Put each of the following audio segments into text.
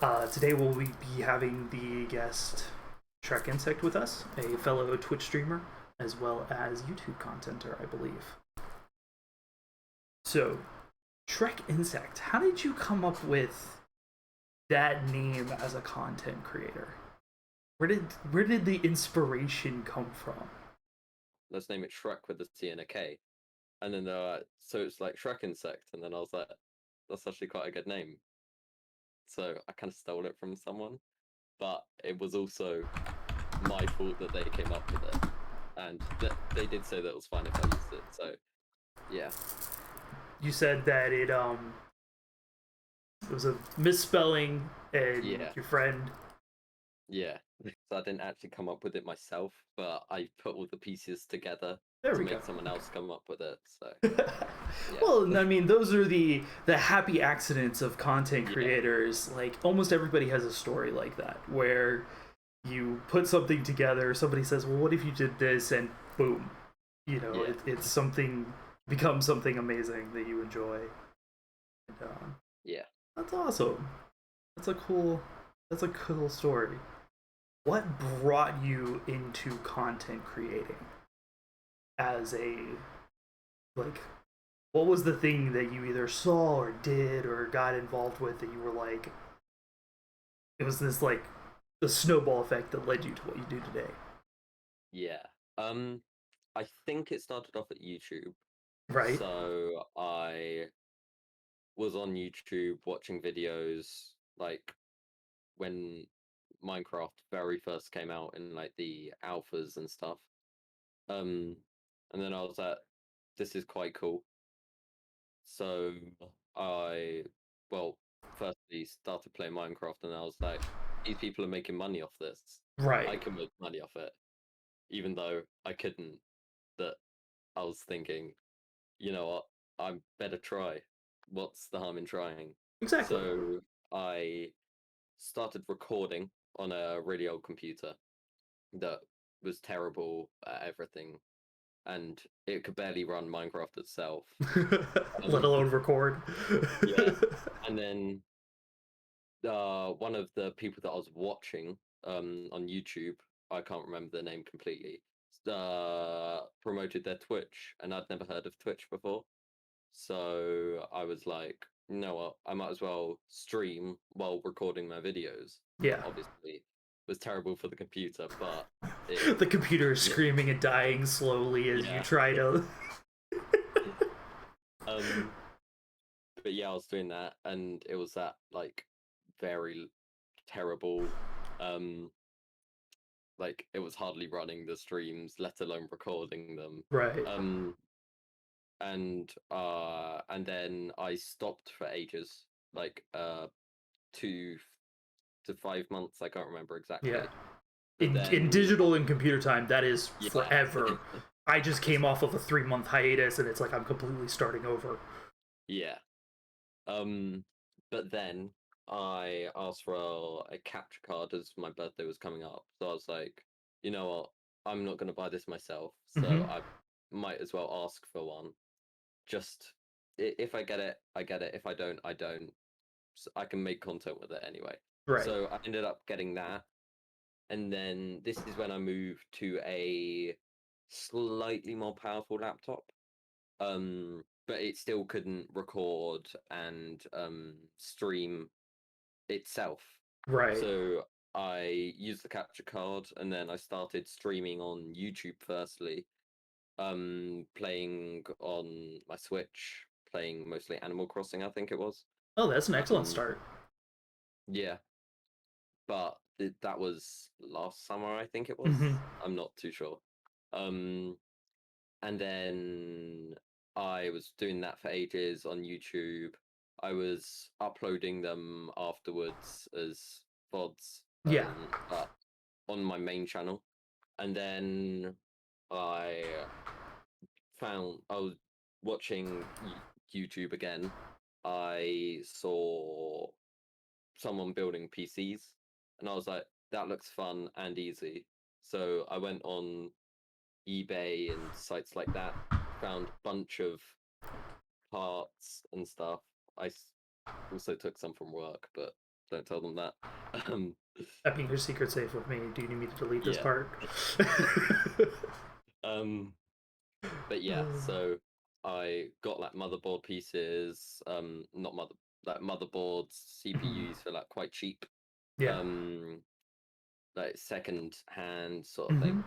Today we'll be having the guest Shreckinsect with us, a fellow Twitch streamer, as well as YouTube contenter, I believe. So, Shreckinsect, how did you come up with that name as a content creator? Where did the inspiration come from? Let's name it Shrek with a C and a K. And then so it's like Shreckinsect, and then I was like, that's actually quite a good name. So I kind of stole it from someone, but it was also my fault that they came up with it, and they did say that it was fine if I used it. So yeah, You said that it was a misspelling, and yeah, your friend. yeah. So I didn't actually come up with it myself, but I put all the pieces together There to we go. make someone else come up with it. So yeah, Well, I mean, those are the happy accidents of content yeah, creators. Like almost everybody has a story like that, where you put something together. Somebody says, "Well, what if you did this?" And boom, yeah, it's something becomes something amazing that you enjoy. And, yeah. that's awesome. That's a cool. That's a cool story. What brought you into content creating as a like what was the thing that you either saw or did or got involved with that you were like it was this like the snowball effect that led you to what you do today? Yeah. Um, I think it started off at YouTube. Right. So I was on YouTube watching videos like when Minecraft very first came out in like the alphas and stuff. Um, and then I was like, this is quite cool. So I, well, firstly started playing Minecraft and I was like, these people are making money off this. I Right. can make money off it, even though I couldn't. That I was thinking, you know what, I better try. What's the harm in trying? Exactly. So I started recording on a really old computer that was terrible at everything, and it could barely run Minecraft itself. Let Um, alone record. yeah, and then one of the people that I was watching on YouTube, I can't remember the name completely, promoted their Twitch, and I'd never heard of Twitch before. So I was like, you know what, I might as well stream while recording my videos. Yeah. Obviously, was terrible for the computer, but it, The computer is yeah, screaming and dying slowly as you yeah. try to. um, but yeah, I was doing that, and it was that like very terrible. Um, like it was hardly running the streams, let alone recording them. Right. Um, and then I stopped for ages, like 2 to 5 months. I can't remember Yeah. exactly. But In then, digital and computer time, that is yeah, forever. I just it's came off of a 3 month hiatus, and it's like I'm completely starting over. yeah. Um, but then I asked for a capture card as my birthday was coming up. So I was like, you know what? I'm not gonna buy this myself, so Mm-hmm. I might as well ask for one. Just if I get it, I get it. If I don't, I don't. So I can make content with it anyway. Right. So I ended up getting that, and then this is when I moved to a slightly more powerful laptop. But it still couldn't record and stream itself. Right. So I used the capture card, and then I started streaming on YouTube firstly, playing on my Switch, playing mostly Animal Crossing, I think it was. Oh, that's an excellent Um, start. yeah, but that was last summer, I think it was. Mm-hmm. I'm not too sure. Um, and then I was doing that for ages on YouTube. I was uploading them afterwards as VODs, Yeah. but on my main channel. And then I I was watching YouTube again. I saw someone building PCs, and I was like, that looks fun and easy. So I went on eBay and sites like that, found a bunch of parts and stuff. Also took some from work, but Don't tell them that. Um, That being your secret safe with me. Do you need me to delete this yeah. part? Um, but yeah, so I got like motherboard pieces, not like motherboards, CPUs for like quite cheap, Yeah. um, like second hand sort of Hmm. thing.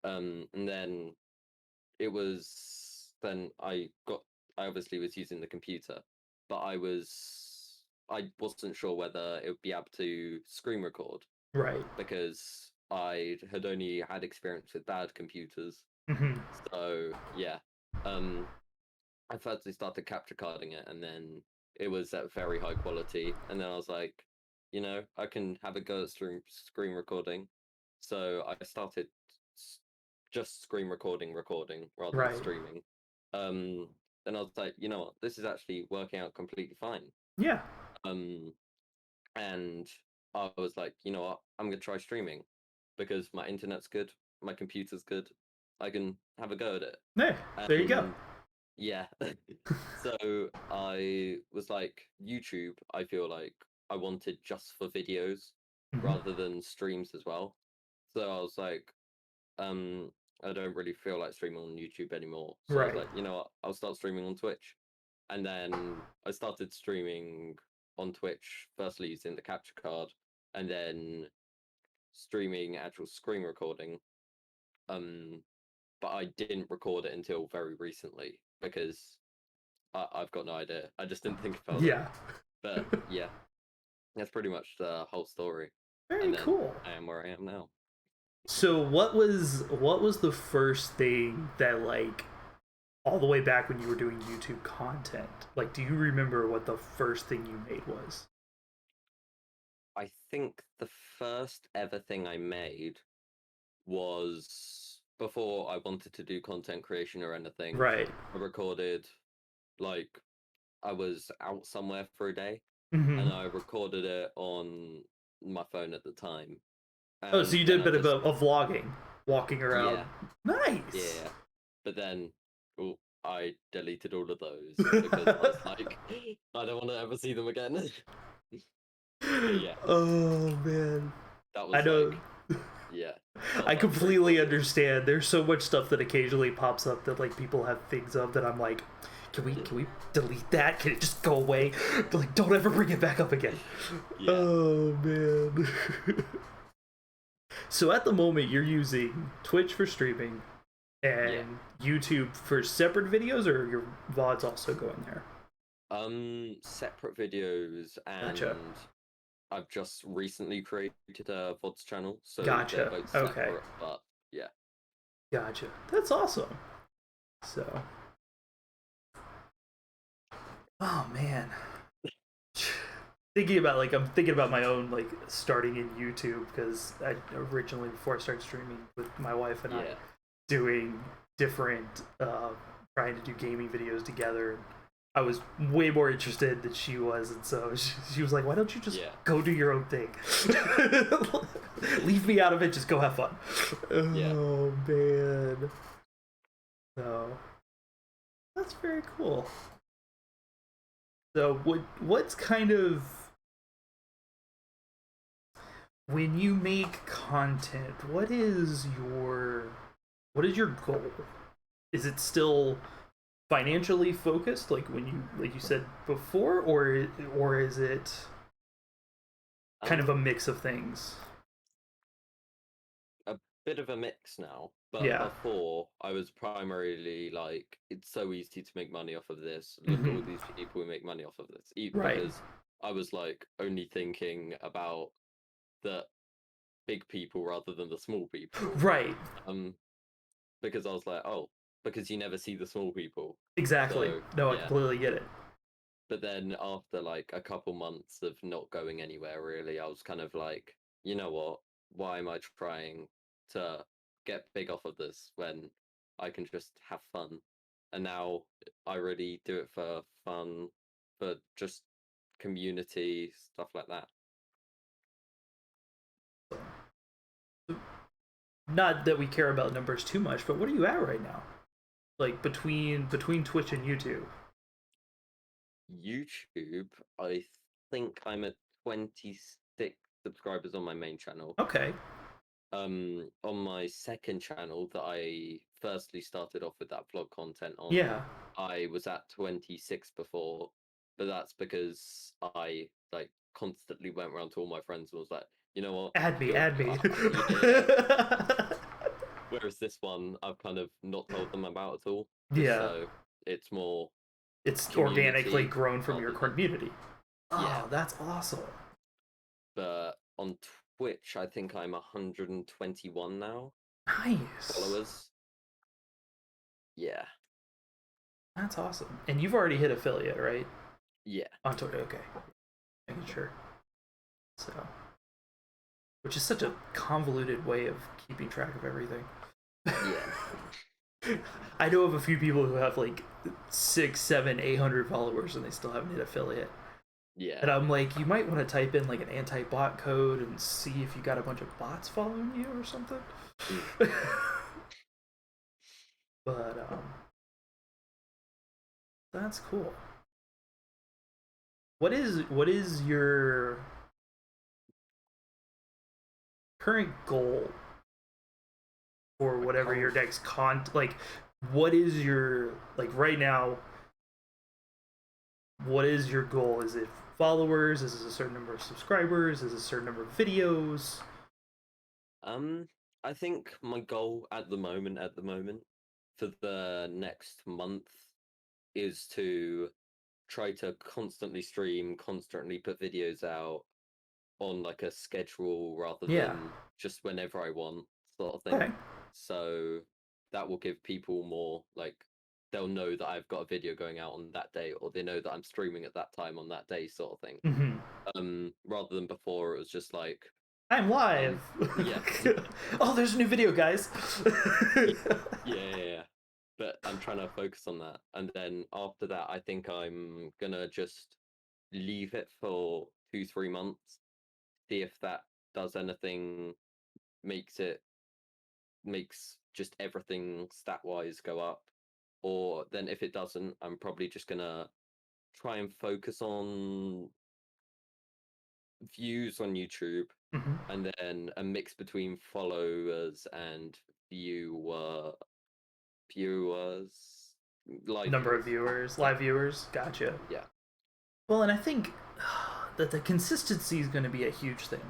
And then then I obviously was using the computer, but I wasn't sure whether it would be able to screen record Right. because I had only had experience with bad computers. Hmm. So yeah, um, I firstly started capture carding it, and then it was at very high quality. And then I was like, I can have a go at screen recording. So I started just screen recording rather than Right. streaming. Um, then I was like, you know what, this is actually working out completely fine. Yeah. Um, and I was like, you know what, I'm gonna try streaming because my internet's good, my computer's good, I can have a go at it. Hey, there you go. And yeah, so I was like, YouTube, I feel like I wanted just for videos Hmm. rather than streams as well. So I was like, um, I don't really feel like streaming on YouTube anymore. So I was Right. like, you know what, I'll start streaming on Twitch. And then I started streaming on Twitch, firstly using the capture card, and then streaming actual screen recording. Um, but I didn't record it until very recently because I've got no idea. I just didn't think about it. Yeah. But yeah, that's pretty much the whole story. Very And then cool. I am where I am now. So what was the first thing that, like, all the way back when you were doing YouTube content? Like, do you remember what the first thing you made was? I think the first ever thing I made was before I wanted to do content creation or anything. Right. I recorded, like, I was out somewhere for a day Hmm. and I recorded it on my phone at the time. Oh, so And you did then a I bit of just, a vlogging, walking around. yeah, Nice. yeah. But then I deleted all of those because I was like, I don't want to ever see them again. But yeah, Oh man, that I was know. like, yeah, I that was pretty completely funny. understand. There's so much stuff that occasionally pops up that, like, people have things of that I'm like, can we delete that? Can it just go away? Like, don't ever bring it back up again. Yeah, Oh man. So at the moment you're using Twitch for streaming yeah. and YouTube for separate videos, or your VODs also going there? Separate videos, Gotcha. and I've just recently created a VODs channel, so they're Gotcha. both Okay. separate, but yeah. Gotcha. That's awesome. So, oh man. I'm thinking about my own, like, starting in YouTube, because I originally, before I started streaming with my wife and I, Yeah, doing different trying to do gaming videos together. I was way more interested than she was, and so she was like, "Why don't you just yeah, go do your own thing? Leave me out of it. Just go have fun." yeah. Oh man, so that's very cool. So what's kind of, when you make content, what is your goal? Is it still financially focused, like when you, like you said before, or is it kind of a Um, mix of things? a bit of a mix now, but Yeah. before I was primarily like, it's so easy to make money off of this. Look at Hmm. all these people who make money off of this. Right. Because I was like only thinking about the big people rather than the small people. Right. Um, because I was like, oh, because you never see the small people. Exactly. So No, I yeah. completely get it. But then after like a couple months of not going anywhere really, I was kind of like, you know what? Why am I trying to get big off of this when I can just have fun? And now I really do it for fun, for just community, stuff like that. Not that we care about numbers too much, but what are you at right now? Like, between Twitch and YouTube? YouTube, I think I'm at 26 subscribers on my main channel. Okay. On my second channel that I firstly started off with that vlog content on, Yeah. I was at 26 before, but that's because I like constantly went around to all my friends and was like, you know what, Add me, you're add me. yeah. Whereas this one, I've kind of not told them about at all, just Yeah. so it's more It's organically community grown from your rather than community. yeah. Oh, that's awesome. But on Twitch, I think I'm 121 now Nice. followers. Yeah, That's awesome. And you've already hit affiliate, right? yeah, On Twitter. Okay. Making sure. So, which is such a convoluted way of keeping track of everything. yeah. I know of a few people who have like 6, 7, 800 followers and they still haven't hit affiliate. Yeah. And I'm like, you might want to type in like an anti-bot code and see if you got a bunch of bots following you or something. But that's cool. What is your current goal for whatever your next like what is your like right now, what is your goal? Is it followers? Is it a certain number of subscribers? Is it a certain number of videos? I think my goal at the moment, for the next month is to try to constantly stream, constantly put videos out on like a schedule rather Yeah. than just whenever I want, sort of Okay. thing. So that will give people more like they'll know that I've got a video going out on that day, or they know that I'm streaming at that time on that day, sort of thing. Rather than before, it was just like I'm live. yeah, Oh, there's a new video, guys. yeah. But I'm trying to focus on that, and then after that, I think I'm gonna just leave it for 2-3 months, see if that does anything, makes just everything stat wise go up, or then if it doesn't, I'm probably just gonna try and focus on views on YouTube, and then a mix between followers and viewers, live Number of viewers. live viewers. Gotcha. Yeah, Well, and I think that the consistency is going to be a huge thing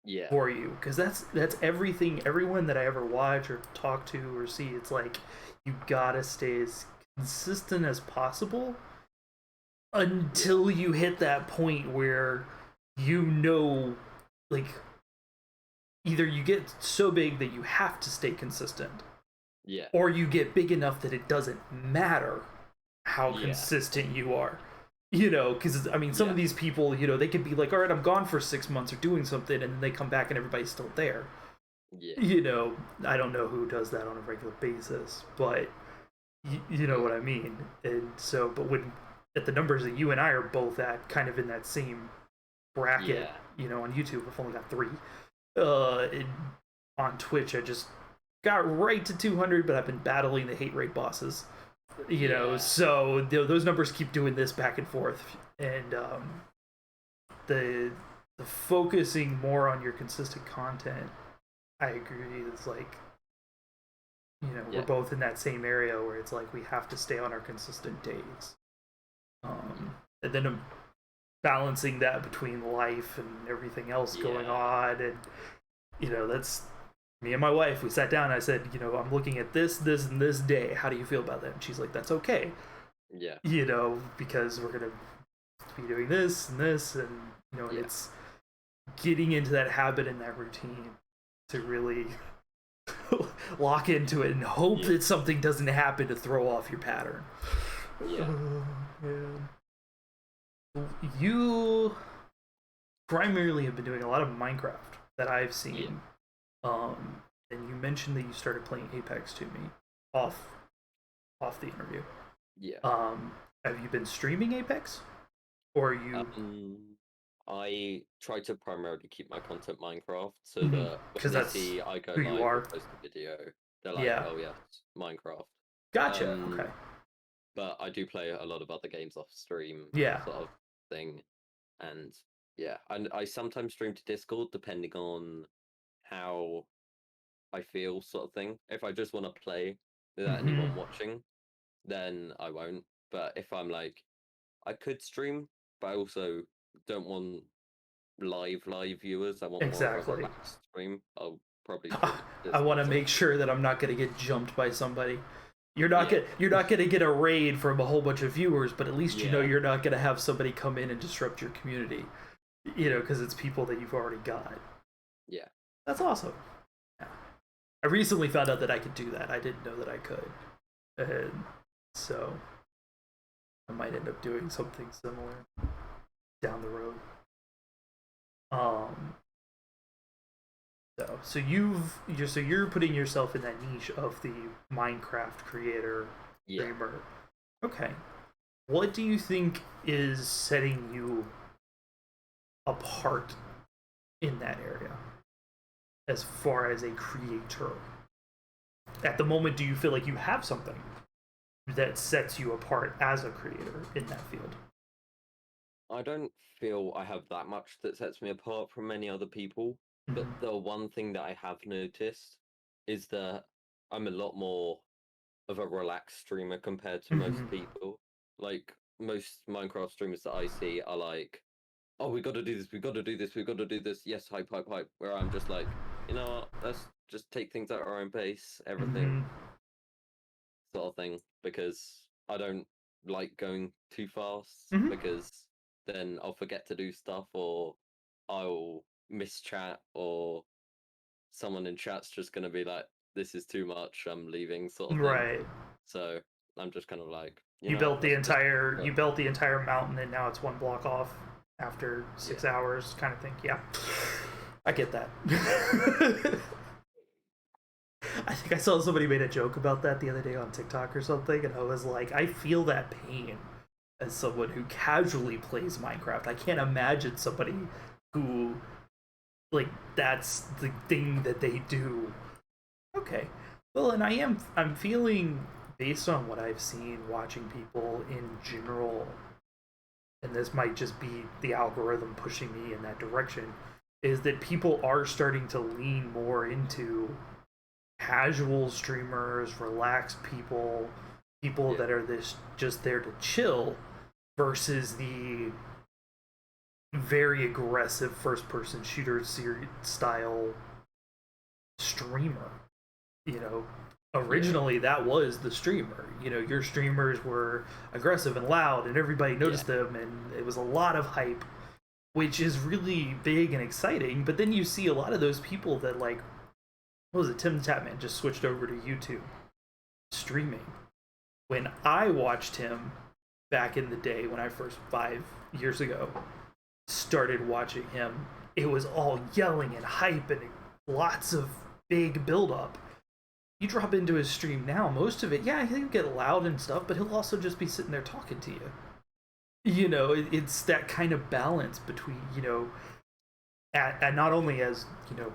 yeah, for you because that's everything. Everyone that I ever watch or talk to or see, it's like you gotta stay as consistent as possible until you hit that point where you know, like, either you get so big that you have to stay consistent, yeah, or you get big enough that it doesn't matter how yeah, consistent you are. You know, because I mean, some of these people, you know, they could be like, all right, I'm gone for 6 months or doing something, and then they come back and everybody's still there. yeah, You know, I don't know who does that on a regular basis, but you know what I mean. And so, but when at the numbers that you and I are both at, kind of in that same bracket, yeah, you know, on YouTube, I've only got 3. On Twitch, I just got right to 200, but I've been battling the hate rate bosses. You know, so those numbers keep doing this back and forth, and the focusing more on your consistent content, I agree. It's like, you know, we're both in that same area where it's like we have to stay on our consistent days, and then balancing that between life and everything else going on, and you know, that's me and my wife. We sat down and I said, you know, I'm looking at this, and this day. How do you feel about that? And she's like, that's okay. yeah. You know, because we're gonna be doing this, and you know, it's getting into that habit and that routine to really lock into it and hope that something doesn't happen to throw off your pattern. Yeah. You primarily have been doing a lot of Minecraft that I've seen. And you mentioned that you started playing Apex to me off the interview. Yeah. Have you been streaming Apex? Or are you I try to primarily keep my content Minecraft, so that when they see I go who live you are. or post a video, they're like, oh yeah, it's Minecraft. Gotcha. Okay. But I do play a lot of other games off stream, Yeah. sort of thing, and Yeah, and I sometimes stream to Discord depending on how I feel, sort of thing. If I just want to play without Hmm. anyone watching, then I won't. But if I'm like, I could stream, but I also don't want live viewers. I want more of a Exactly. relaxed stream. I'll probably stream it to I want Discord to make sometimes. sure that I'm not going to get jumped by somebody. Yeah, You're not going to get a raid from a whole bunch of viewers, but at least you know yeah, you're not going to have somebody come in and disrupt your community. You know, because it's people that you've already got. yeah. That's awesome. Yeah. I recently found out that I could do that. I didn't know that I could, and so I might end up doing something similar down the road. Um, so you're putting yourself in that niche of the Minecraft creator Yeah. streamer. Okay. What do you think is setting you apart in that area as far as a creator? At the moment, do you feel like you have something that sets you apart as a creator in that field? I don't feel I have that much that sets me apart from many other people, but Mm-hmm. the one thing that I have noticed is that I'm a lot more of a relaxed streamer compared to Mm-hmm. most people. Like most Minecraft streamers that I see are like, "Oh, we got to do this. We got to do this. We got to do this." Yes, hype, hype, hype. Where I'm just like, you know what? Let's just take things at our own pace. Everything Mm-hmm. sort of thing, because I don't like going too fast Mm-hmm. because then I'll forget to do stuff or I'll miss chat or someone in chat's just going to be like, this is too much, I'm leaving, sort of thing. Right. So I'm just kind of like, you know what, You built the entire mountain and now it's one block off after yeah, 6 hours kind of thing. Yeah. I get that. I think I saw somebody made a joke about that the other day on TikTok or something, and I was like, I feel that pain as someone who casually plays Minecraft. I can't imagine somebody who like that's the thing that they do. Okay. Well, and I'm feeling based on what I've seen watching people in general, and this might just be the algorithm pushing me in that direction, is that people are starting to lean more into casual streamers, relaxed people, people yeah, that are this just there to chill versus the very aggressive first person shooter style streamer. You know, yeah, originally that was the streamer. You know, your streamers were aggressive and loud and everybody yeah, noticed them and it was a lot of hype, which is really big and exciting. But then you see a lot of those people that like what was it, Tim the Tatman just switched over to YouTube streaming. When I watched him back in the day when I first 5 years ago started watching him, it was all yelling and hype and lots of big build up. You drop into his stream now, most of it, yeah, he'll get loud and stuff, but he'll also just be sitting there talking to you. You know, it's that kind of balance between, you know, and not only as, you know,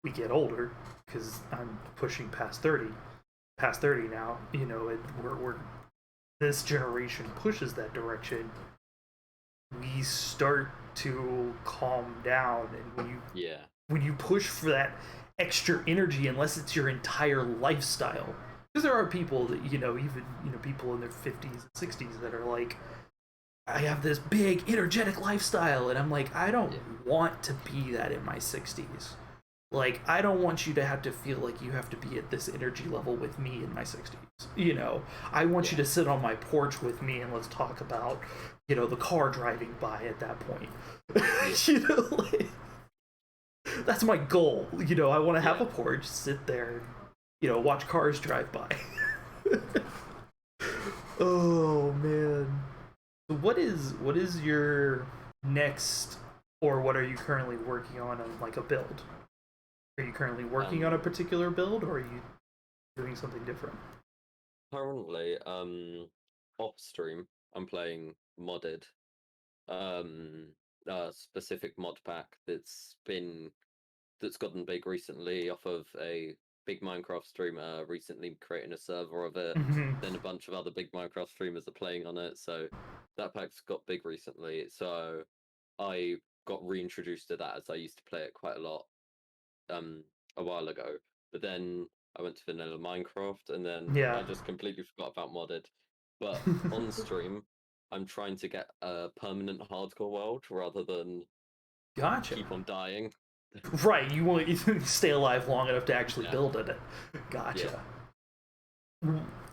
we get older, because I'm pushing past 30 now, you know, we're this generation pushes that direction, we start to calm down. And yeah, when you push for that extra energy, unless it's your entire lifestyle, because there are people that you know, even you know, people in their 50s and 60s that are like, I have this big energetic lifestyle, and I'm like, I don't yeah, want to be that in my 60s. Like, I don't want you to have to feel like you have to be at this energy level with me in my 60s. You know, I want you yeah, to sit on my porch with me and let's talk about, you know, the car driving by at that point. yeah, You know, like, that's my goal. You know, I want to have yeah. a porch, sit there, and, you know, watch cars drive by. Oh man. So what is your next, or what are you currently working on like a build? Are you currently working on a Um, particular build, or are you doing something different? Currently, off stream, I'm playing modded. Um, a specific mod pack that's gotten big recently off of a big Minecraft streamer recently creating a server of it. Mm-hmm. Then a bunch of other big Minecraft streamers are playing on it, so that pack's got big recently. So I got reintroduced to that as I used to play it quite a lot a while ago. But then I went to vanilla Minecraft, and then Yeah. I just completely forgot about modded. But on stream, I'm trying to get a permanent hardcore world rather than Gotcha. keep on dying. Right, you want to stay alive long enough to actually Yeah. build it. Yeah. Gotcha.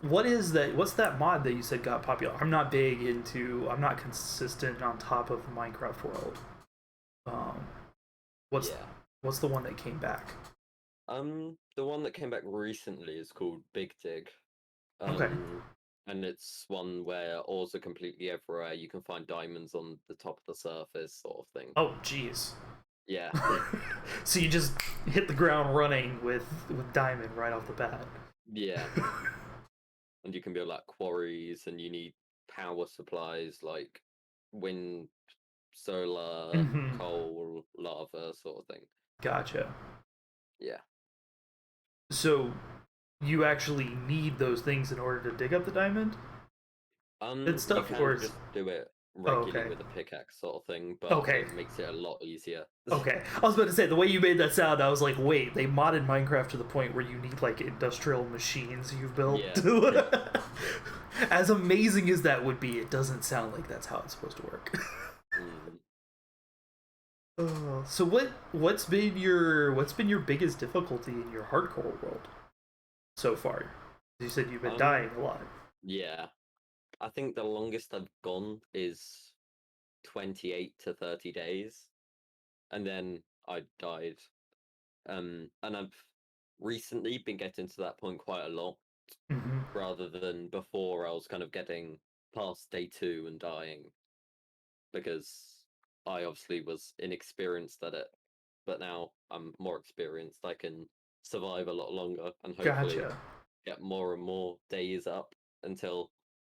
What is that? What's that mod that you said got popular? I'm not big into. I'm not consistent on top of Minecraft world. Um, what's Yeah. what's the one that came back? The one that came back recently is called Big Dig. Okay. And it's one where ores are completely everywhere. You can find diamonds on the top of the surface, sort of thing. Oh, jeez. Yeah. So you just hit the ground running with diamond right off the bat. Yeah. And you can build like quarries, and you need power supplies like wind, solar, Mm-hmm. coal, lava, sort of thing. Gotcha. Yeah. So you actually need those things in order to dig up the diamond and You stuff, or can is just do it oh, regularly okay. with a pickaxe, sort of thing, but Okay. it makes it a lot easier. Okay, I was about to say the way you made that sound. I was like, wait, they modded Minecraft to the point where you need like industrial machines you've built. Yeah. As amazing as that would be, it doesn't sound like that's how it's supposed to work. Mm. So what's been your biggest difficulty in your hardcore world so far? You said you've been dying a lot. Yeah. I think the longest I've gone is 28 to 30 days, and then I died. And I've recently been getting to that point quite a lot, Mm-hmm. rather than before I was kind of getting past day 2 and dying, because I obviously was inexperienced at it. But now I'm more experienced. I can survive a lot longer and hopefully Gotcha. get more and more days up until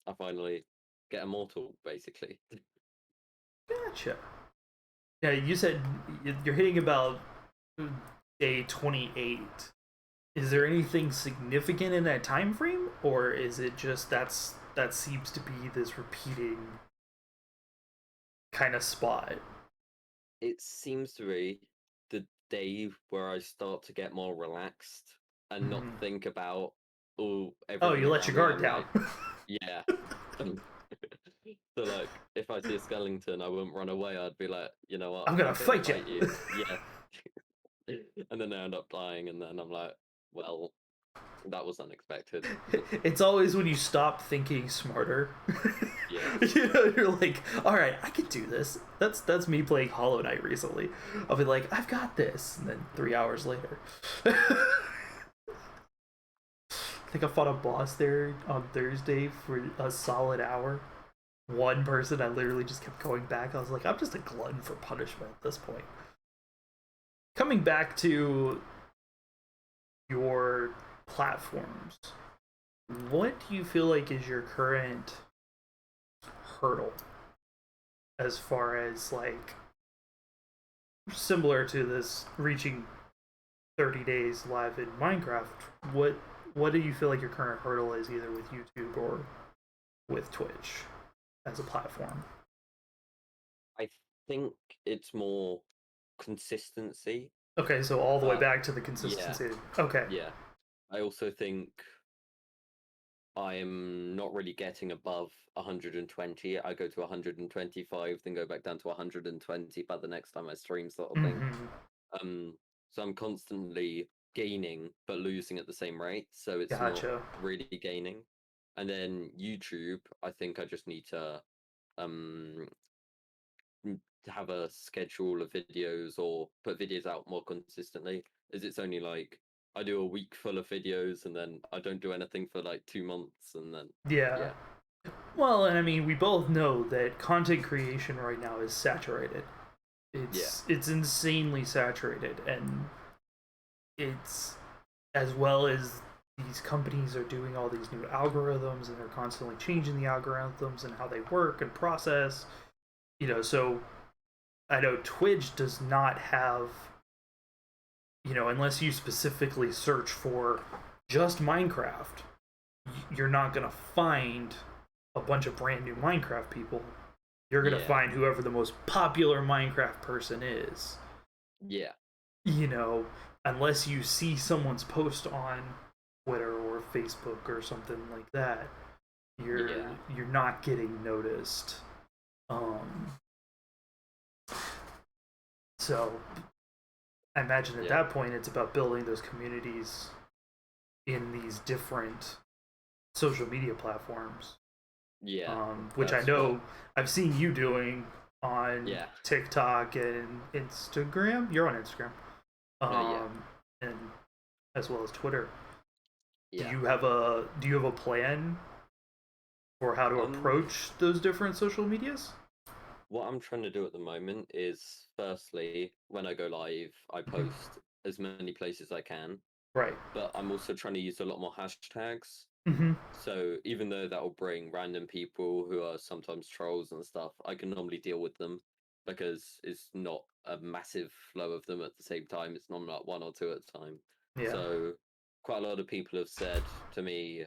I finally get immortal, basically. Gotcha. Yeah, you said you're hitting about day 28. Is there anything significant in that time frame, or is it just that seems to be this repeating kind of spot? It seems to be the day where I start to get more relaxed and not Mhm. think about Oh, everything you let around your me. guard I'm down. like, yeah. So like, if I see a skeleton, I wouldn't run away. I'd be like, you know what, I'm gonna I'm gonna fight you. fight you. Yeah. And then I end up dying, and then I'm like, well, that was unexpected. It's always when you stop thinking smarter. Yeah. You're like, all right, I can do this. That's me playing Hollow Knight recently. I'll be like, I've got this, and then 3 hours later. I think I fought a boss there on Thursday for a solid hour. One person, I literally just kept going back. I was like, I'm just a glutton for punishment at this point. Coming back to your platforms, what do you feel like is your current hurdle as far as like similar to this reaching 30 days live in Minecraft? What do you feel like your current hurdle is, either with YouTube or with Twitch as a platform? I think it's more consistency. Okay, so all the way Uh, back to the yeah, consistency. Okay. yeah. I also think I'm not really getting above 120. I go to 125, then go back down to 120 by the next time I stream, sort of thing. Mm-hmm. So I'm constantly gaining but losing at the same rate, so it's not Gotcha. really gaining. And then YouTube, I think I just need to um have a schedule of videos or put videos out more consistently, as it's only like I do a week full of videos and then I don't do anything for like 2 months, and then Yeah. yeah. Well, and I mean, we both know that content creation right now is saturated. Yeah. It's insanely saturated, and it's as well as these companies are doing all these new algorithms and they're constantly changing the algorithms and how they work and process. So I know Twitch does not have, unless you specifically search for just Minecraft, you're not going to find a bunch of brand new Minecraft people You're gonna Yeah. find whoever the most popular Minecraft person is. Yeah. You know, unless you see someone's post on Twitter or Facebook or something like that, Yeah. you're not getting noticed. Um, so I imagine at Yeah. that point it's about building those communities in these different social media platforms, Yeah. which I That's what. know I've seen you doing on Yeah. TikTok and Instagram. You're on Instagram, Yeah. and as well as Twitter. Yeah. Do you have a plan for how to Um. approach those different social medias? What I'm trying to do at the moment is, firstly, when I go live, I Mhm. post as many places as I can, Right. but I'm also trying to use a lot more hashtags. Hmm. So even though that will bring random people who are sometimes trolls and stuff, I can normally deal with them because it's not a massive flow of them at the same time. It's normally like one or two at a time. Yeah. So quite a lot of people have said to me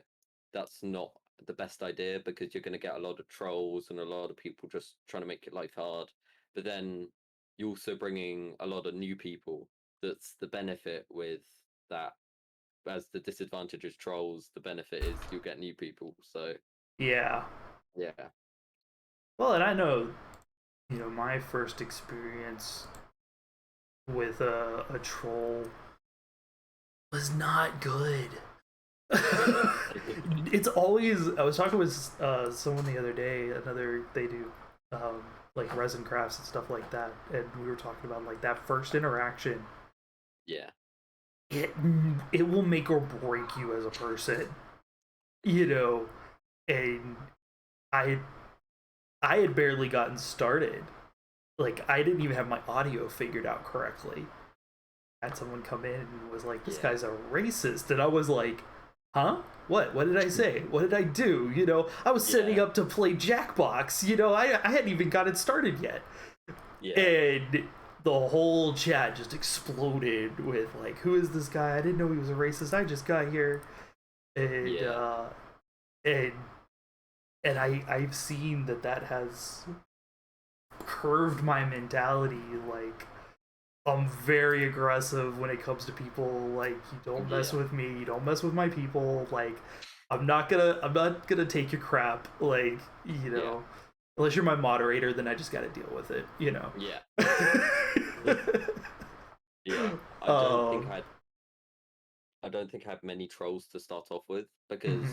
that's not the best idea because you're going to get a lot of trolls and a lot of people just trying to make your life hard. But then you're also bringing a lot of new people. That's the benefit with that. As the disadvantage is trolls, the benefit is you'll get new people. So Yeah. yeah, Well, and I know, my first experience with a troll was not good. It's always. I was talking with someone the other day. They do like resin crafts and stuff like that, and we were talking about like that first interaction. yeah, It it will make or break you as a person, you know. And I I had barely gotten started. Like I didn't even have my audio figured out correctly. Had someone come in and was like, "This yeah, guy's a racist," and I was like, "Huh? What? What did I say? What did I do?" I was setting yeah, up to play Jackbox. I hadn't even got it started yet, yeah, and the whole chat just exploded with like, "Who is this guy? I didn't know he was a racist. I just got here," and yeah, and I've seen that has curved my mentality. Like I'm very aggressive when it comes to people. Like you don't mess yeah, with me. You don't mess with my people. Like I'm not gonna take your crap. Like yeah, unless you're my moderator, then I just got to deal with it. yeah, yeah. um. I don't think I had many trolls to start off with Mhm. because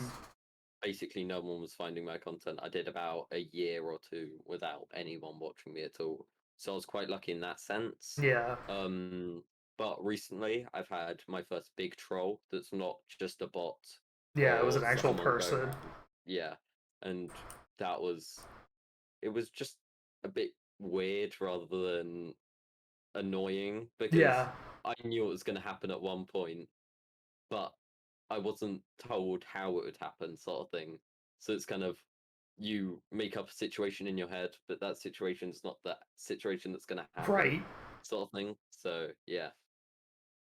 basically no one was finding my content. I did about a year or two without anyone watching me at all. So I was quite lucky in that sense. Yeah. Um, but recently I've had my first big troll that's not just a bot Yeah. It was or an actual someone going person. around. Yeah. And that was it was just a bit weird rather than annoying because Yeah. I knew it was going to happen at one point, but I wasn't told how it would happen, sort of thing. So it's kind of you make up a situation in your head, but that situation's not that situation that's going to happen, Right. sort of thing. So yeah,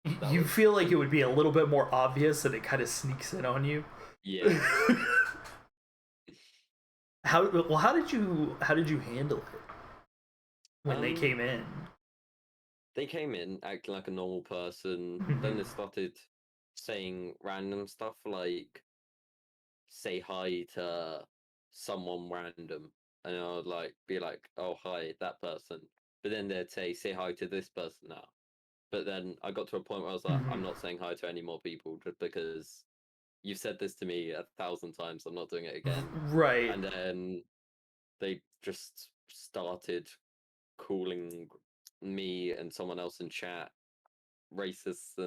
that You was feel like it would be a little bit more obvious, and it kind of sneaks in on you. yeah. How did you handle it when they Um, came in? they came in acting like a normal person. Then Mhm. they started saying random stuff like say hi to someone random, and I would like be like, "Oh, hi, that person." But then they'd say hi to this person now. But then I got to a point where I was like, I'm Mhm. not saying hi to any more people just because you've said this to me 1,000 times. I'm not doing it again. Right. And then they just started calling me and someone else in chat racist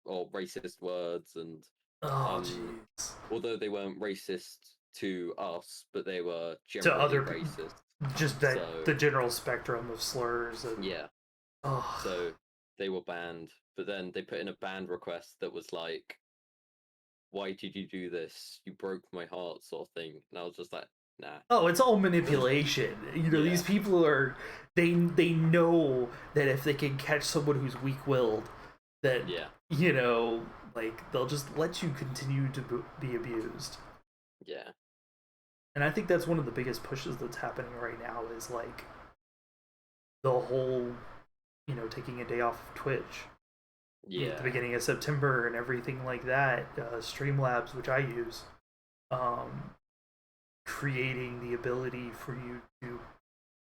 or racist words and Oh, um jeez. although they weren't racist to us, but they were To generally other, racist. just that So the general spectrum of slurs and yeah, oh, so they were banned. But then they put in a banned request that was like, "Why did you do this? You broke my heart," sort of thing. And I was just like, "Nah." oh, it's all manipulation. These Yeah, people are they know that if they can catch someone who's weak-willed, that yeah, like they'll just let you continue to be abused. yeah. And I think that's one of the biggest pushes that's happening right now is like the whole, taking a day off of Twitch at the beginning of September and everything like that. Streamlabs, which I use, um, creating the ability for you to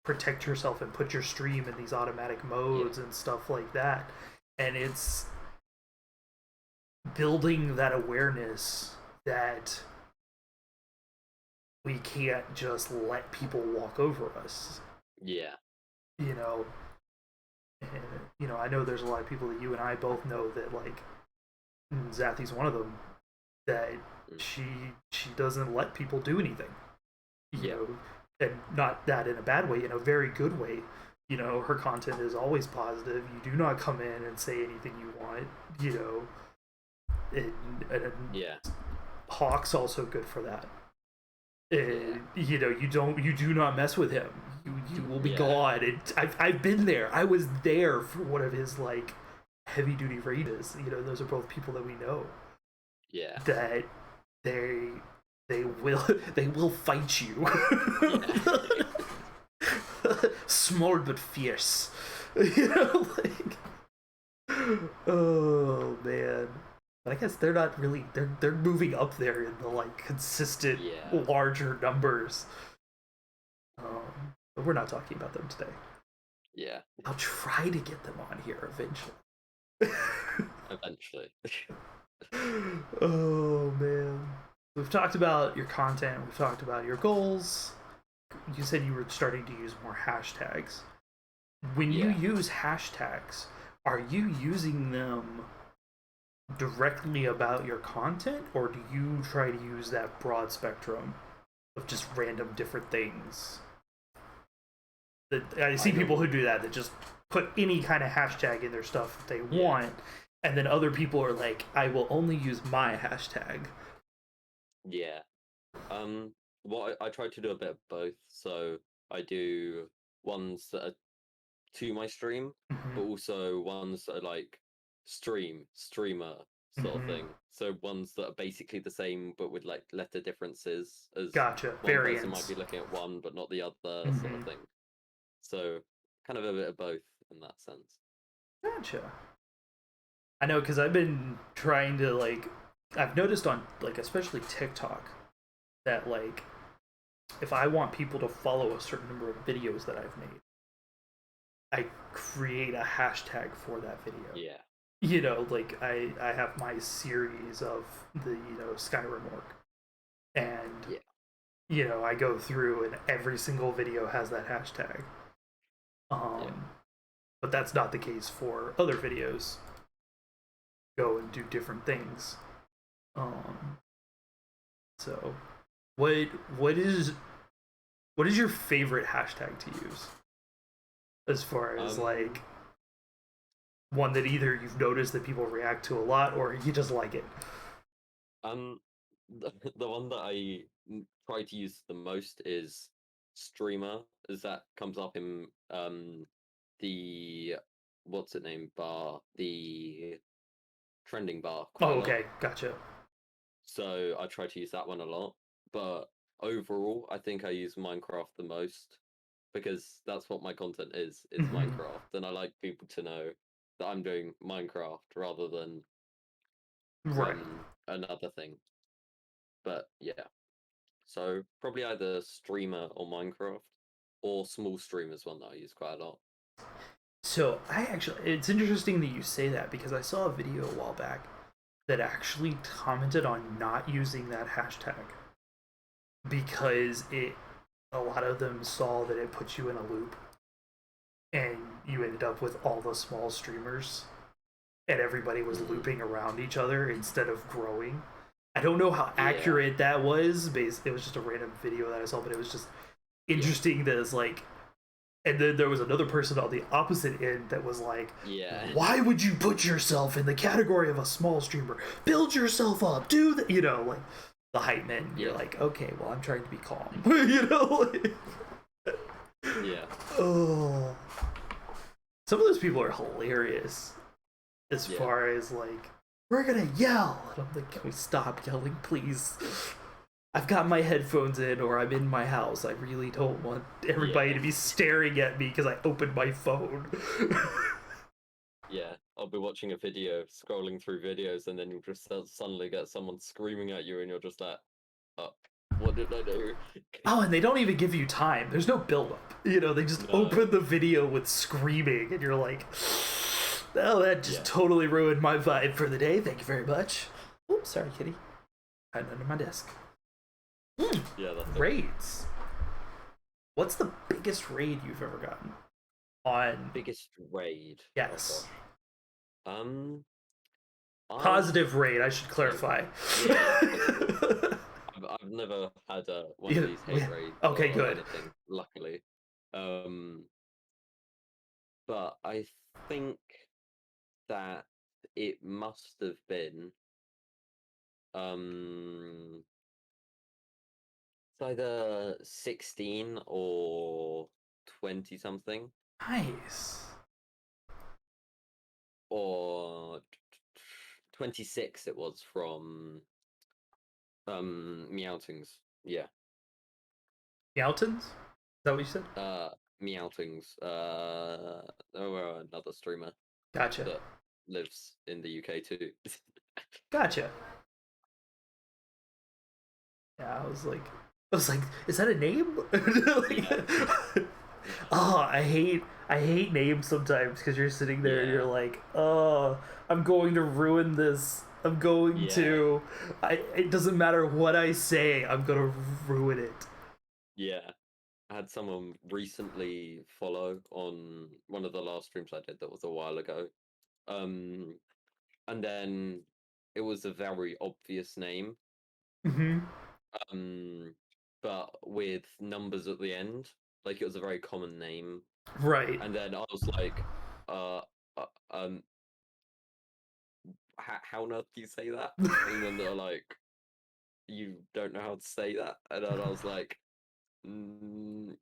protect yourself and put your stream in these automatic modes and stuff like that. And it's building that awareness that we can't just let people walk over us. Yeah. And, I know there's a lot of people that you and I both know that, like, Zathy's one of them, that she doesn't let people do anything. You know, and not that in a bad way, in a very good way. Her content is always positive. You do not come in and say anything you want, and Hawk's also good for that. You do not mess with him. You will be gone. And I've been there. I was there for one of his like heavy duty raiders. Those are both people that we know. Yeah. That they will fight you. Small but fierce. Oh man. But I guess they're not really they're moving up there in the like consistent larger numbers. But we're not talking about them today. Yeah. I'll try to get them on here eventually. Eventually. Oh man. We've talked about your content, we've talked about your goals. You said you were starting to use more hashtags. When you use hashtags, are you using them directly about your content, or do you try to use that broad spectrum of just random different things? I see people who do that just put any kind of hashtag in their stuff that they want, and then other people are like, I will only use my hashtag. Yeah. Well, I try to do a bit of both. So I do ones that are to my stream, but also ones that are like streamer sort of thing. So ones that are basically the same, but with like letter differences. As gotcha. One Variants. person might be looking at one, but not the other, sort of thing. So kind of a bit of both in that sense. Gotcha. I know, because I've been trying to like, I've noticed on like especially TikTok that like if I want people to follow a certain number of videos that I've made, I create a hashtag for that video. Yeah. Like I have my series of the, Skyrim work. And, I go through and every single video has that hashtag. But that's not the case for other videos. Go and do different things. So what is your favorite hashtag to use? As far as like one that either you've noticed that people react to a lot or you just like it. The one that I try to use the most is streamer, as that comes up in the what's it name bar, the trending bar. Oh, okay, gotcha. So I try to use that one a lot, but overall, I think I use Minecraft the most because that's what my content is. It's Minecraft, and I like people to know that I'm doing Minecraft rather than another thing. But yeah, so probably either streamer or Minecraft, or small stream is one that I use quite a lot. So it's interesting that you say that because I saw a video a while back that actually commented on not using that hashtag because a lot of them saw that it puts you in a loop and you ended up with all the small streamers and everybody was looping around each other instead of growing. I don't know how accurate that was. It was just a random video that I saw, but it was just interesting that it's like, and then there was another person on the opposite end that was like, why would you put yourself in the category of a small streamer? Build yourself up, do that, like the hype men. You're like, okay, well, I'm trying to be calm, Oh, some of those people are hilarious as far as like, we're gonna yell, and I'm like, can we stop yelling, please? I've got my headphones in or I'm in my house. I really don't want everybody Yeah. to be staring at me because I opened my phone. Yeah, I'll be watching a video, scrolling through videos, and then you just suddenly get someone screaming at you, and you're just like, "Oh, what did I do?" Oh, and they don't even give you time. There's no build up. They just No. open the video with screaming, and you're like, oh, that just Yeah. totally ruined my vibe for the day. Thank you very much. Oops, sorry, kitty. Hiding under my desk. Yeah, that's it. Raids. What's the biggest raid you've ever gotten? On Biggest raid. Oh yes, gosh. I positive raid. I should think, clarify. yeah, of course. I've never had one of Yeah, these hate raids okay, or good. anything, luckily. Um, but I think that it must have been um it's either 16 or 20 something, Nice. or 26 it was from Meowtings. Yeah. Mountains? Is that what you said? Uh Meowtings. Another streamer Gotcha. that lives in the UK too. Gotcha. Yeah, I was like, is that a name? Yeah. Oh, I hate names sometimes because you're sitting there and you're Yeah. like, oh, I'm going to ruin this. I'm going Yeah. to. It doesn't matter what I say. I'm gonna ruin it. Yeah. I had someone recently follow on one of the last streams I did that was a while ago. Um, and then it was a very obvious name, Hmm. um, but with numbers at the end. Like it was a very common name. Right. And then I was like, uh, uh how on earth do you say that? And then they're like, you don't know how to say that? And then I was like,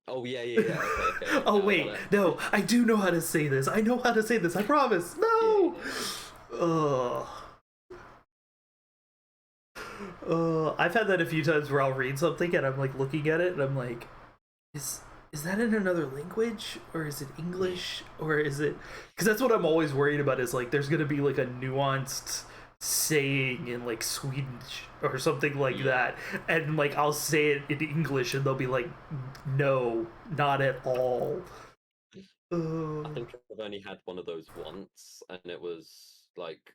oh yeah, okay, Oh now I wait, got no, it. I do know how to say this. I know how to say this. I promise. No. Yeah. Ugh. I've had that a few times where I'll read something and I'm like looking at it and I'm like, is is that in another language or is it English or is it? Because that's what I'm always worried about. Is like there's gonna be like a nuanced saying in like Swedish or something like Yeah. that, and like I'll say it in English and they'll be like, no, not at all. I Uh, think I've only had one of those once, and it was like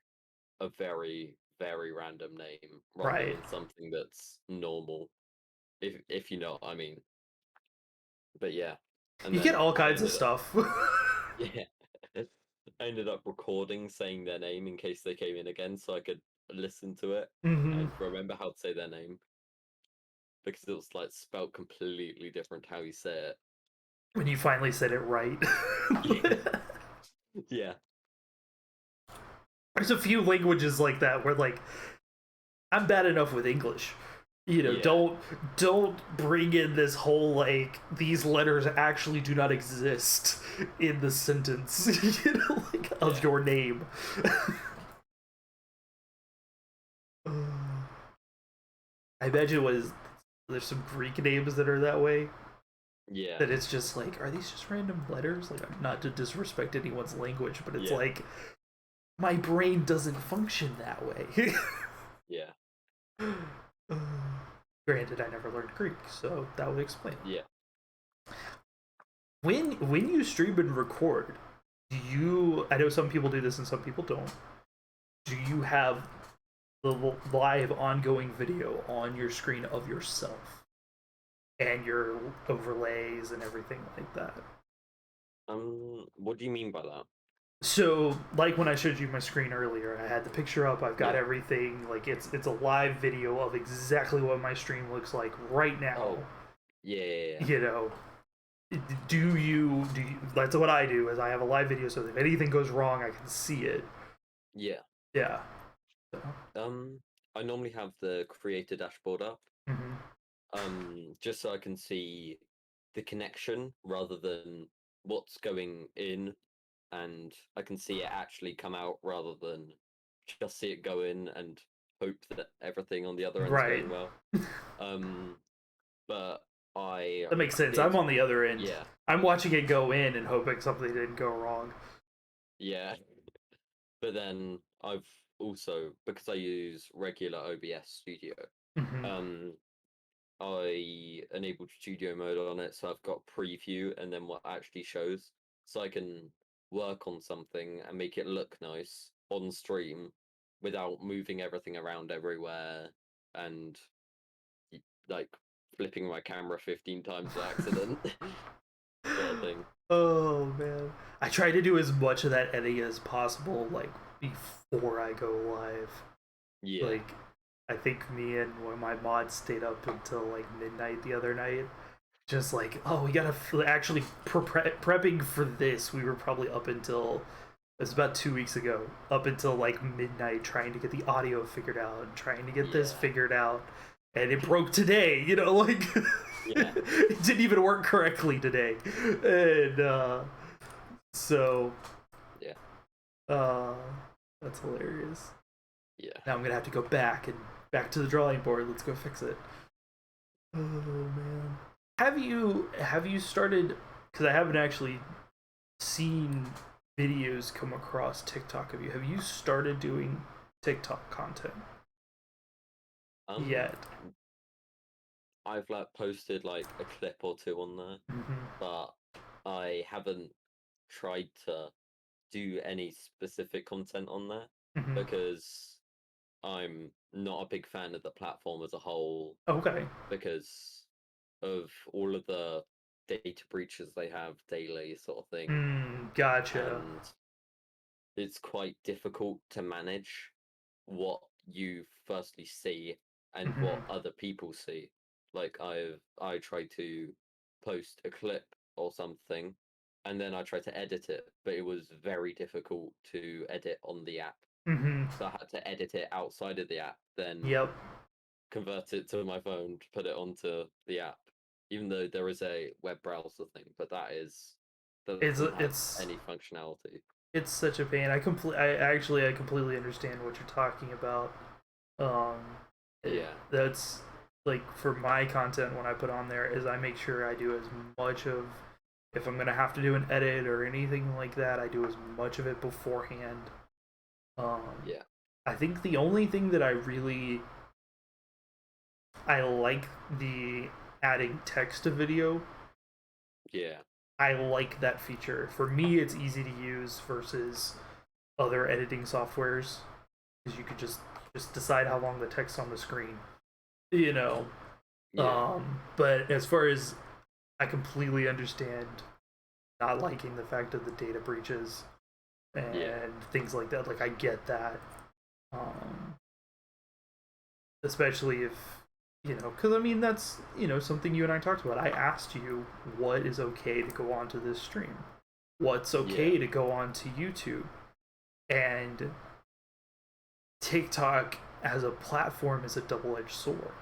a very, very random name rather right. than something that's normal, if you know what I mean. But yeah, and You get then all I kinds of ended up, stuff. yeah, I ended up recording saying their name in case they came in again, so I could listen to it Hmm. and remember how to say their name because it was like spelled completely different how you say it. When you finally said it right. Yeah, yeah, There's a few languages like that where like I'm bad enough with English. yeah, Don't bring in this whole like these letters actually do not exist in the sentence, like of yeah. your name. I imagine it was there's some Greek names that are that way. Yeah, That it's just like, are these just random letters? Like, not to disrespect anyone's language, but it's yeah, like my brain doesn't function that way. yeah, Granted, I never learned Greek, so that would explain. yeah. When you stream and record, do you? I know some people do this and some people don't. Do you have the live ongoing video on your screen of yourself and your overlays and everything like that? What do you mean by that? So, like when I showed you my screen earlier, I had the picture up. I've got Yeah. everything. Like it's a live video of exactly what my stream looks like right now. Oh, yeah. You know, do you? That's what I do. Is I have a live video, so if anything goes wrong, I can see it. Yeah. Yeah. So, I normally have the creator dashboard up, mhm. just so I can see the connection rather than what's going in, and I can see it actually come out rather than just see it go in and hope that everything on the other end's Right. going well. But I That makes sense. did, I'm on the other end. yeah, I'm watching it go in and hoping something didn't go wrong. yeah. But then I've also, because I use regular OBS Studio, Hmm. um, I enabled studio mode on it, so I've got preview and then what actually shows, so I can work on something and make it look nice on stream without moving everything around everywhere and like flipping my camera 15 times by accident, sort of thing. Oh man, I try to do as much of that editing as possible, like before I go live. Yeah, Like, I think me and one of my mods stayed up until like midnight the other night. Just like, oh, we gotta actually prepping for this. We were probably up until it was about 2 weeks ago, up until like midnight, trying to get the audio figured out and trying to get this yeah, figured out, and it broke today. Like yeah, it didn't even work correctly today, and so yeah, uh, that's hilarious. yeah. Now I'm gonna have to go back to the drawing board. Let's go fix it. Oh man, have you started? Because I haven't actually seen videos come across TikTok of you. Have you started doing TikTok content Um, yet? I've like posted like a clip or two on there, Mm-hmm. but I haven't tried to do any specific content on there Mm-hmm. because I'm not a big fan of the platform as a whole Okay. because of all of the data breaches they have daily, sort of thing. Gotcha. And it's quite difficult to manage what you firstly see and what Mm-hmm. other people see. Like I try to post a clip or something and then I try to edit it, but it was very difficult to edit on the app. Mm-hmm. So I had to edit it outside of the app, then Yep. convert it to my phone, put it onto the app. Even though there is a web browser thing, but that It's doesn't have it's any functionality. it's such a pain. I completely understand what you're talking about. Um, Yeah, that's like for my content when I put on there is I make sure I do as much of if I'm gonna have to do an edit or anything like that, I do as much of it beforehand. Um, yeah, I think the only thing that I like the adding text to video. yeah, I like that feature. For me, it's easy to use versus other editing softwares because you could just decide how long the text on the screen. You know. yeah, But as far as I completely understand not liking the fact of the data breaches yeah, and things like that. Like I get that, um, especially if because I mean that's something you and I talked about. I asked you what is okay to go onto this stream, what's yeah, okay to go onto YouTube, and TikTok as a platform is a double-edged sword.